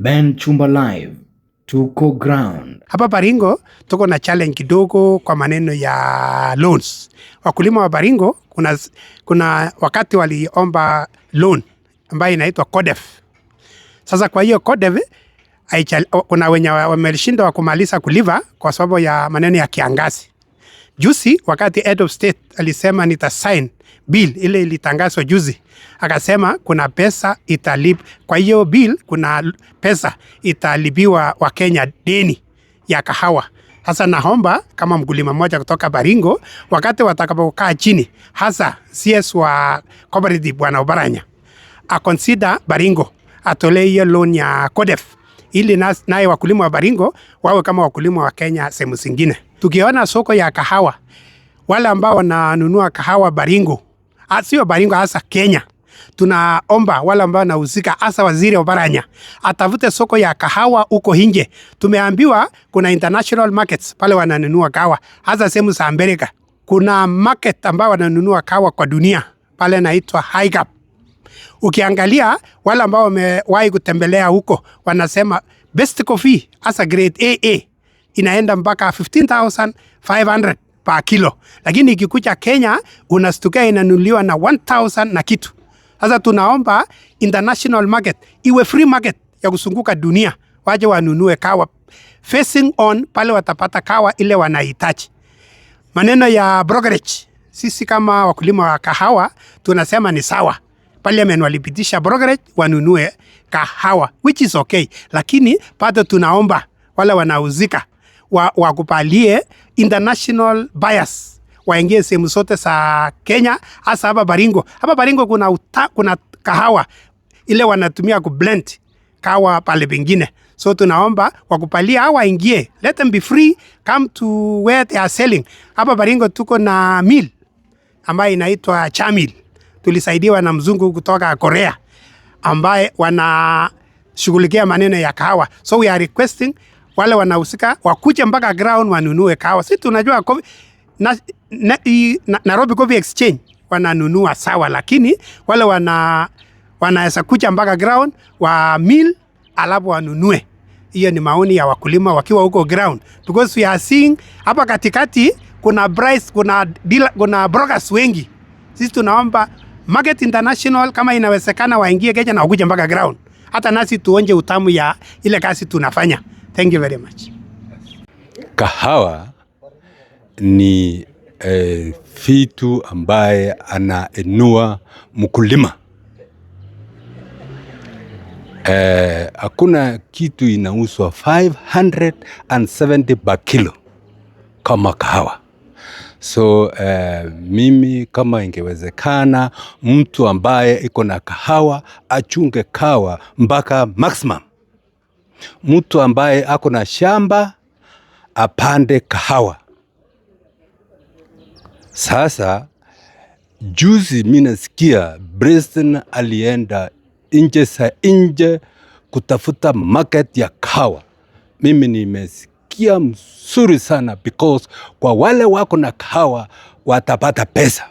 Ben Chumba Live, tuko ground. Hapa Baringo tuko na challenge kidogo kwa maneno ya loans. Wakulima wa Baringo kuna wakati waliomba loan ambayo inaitwa CODEF. Sasa kwa hiyo CODEF kuna wenye wameshindwa kumaliza kuliva kwa sababu ya maneno ya kiangazi. Juzi wakati head of state alisema nitasign bill ile ilitangazwa juzi, akasema kuna pesa italip. Kwa hiyo bill kuna pesa italibiwa wa Kenya deni ya kahawa. Hasa naomba kama mkulima mmoja kutoka Baringo, wakati watakapokaa chini, hasa CS wa cooperative Bwana Oparanya, consider Baringo atolee hiyo loan ya CODEF ili naye wakulima wa Baringo wawe kama wakulima wa Kenya sehemu zingine. Tukiona soko ya kahawa, wale ambao wananunua kahawa Baringo, sio Baringo hasa Kenya, tunaomba wale ambao wanahusika hasa Waziri Oparanya atafute soko ya kahawa uko nje. Tumeambiwa kuna international markets pale wananunua kahawa, hasa sehemu za Amerika. Kuna market ambao wananunua kahawa kwa dunia pale naitwa High Gap. Ukiangalia wale ambao wamewahi kutembelea huko wanasema best coffee hasa grade AA inaenda mpaka 15,500 per kilo. Lakini ikikuja Kenya unastukia inanunuliwa na 1,000 na kitu. Sasa tunaomba international market iwe free market ya kusunguka dunia, waje wanunue kawa facing on pale watapata kawa ile wanahitaji. Maneno ya brokerage, sisi kama wakulima wa kahawa tunasema ni sawa. Parliament walipitisha brokerage wanunue kahawa, which is okay. Lakini bado tunaomba wale wanauzika wakupalie international buyers waingie sehemu zote za Kenya, hasa hapa Baringo. Hapa Baringo kuna kahawa ile wanatumia kublend kahawa pale pengine. So tunaomba wakupalia hawa ingie. Let them be free, come to where they are selling. Hapa Baringo tuko na mill ambayo inaitwa Chamil. Tulisaidiwa na mzungu kutoka Korea ambaye wanashughulikia maneno ya kahawa. So we are requesting wale wanahusika wakuje mpaka ground wanunue kahawa. Sisi tunajua Nairobi Coffee Exchange wananunua sawa, lakini wale wanaweza kuja mpaka ground wa mill alafu wanunue. Hiyo ni maoni ya wakulima wakiwa huko ground, because we are seeing hapa katikati kuna price, kuna brokers wengi. Sisi tunaomba Market International kama inawezekana waingie Kenya na wakuje mpaka ground, hata nasi tuonje utamu ya ile kazi tunafanya. Thank you very much. Kahawa ni vitu ambaye anainua mkulima. Hakuna kitu inauzwa 570 per kilo kama kahawa. So mimi kama ingewezekana mtu ambaye iko na kahawa achunge kahawa mpaka maximum. Mtu ambaye ako na shamba apande kahawa. Sasa juzi mimi nasikia President alienda nje kutafuta market ya kahawa. Mimi nimesikia mzuri sana, because kwa wale wako na kahawa watapata pesa.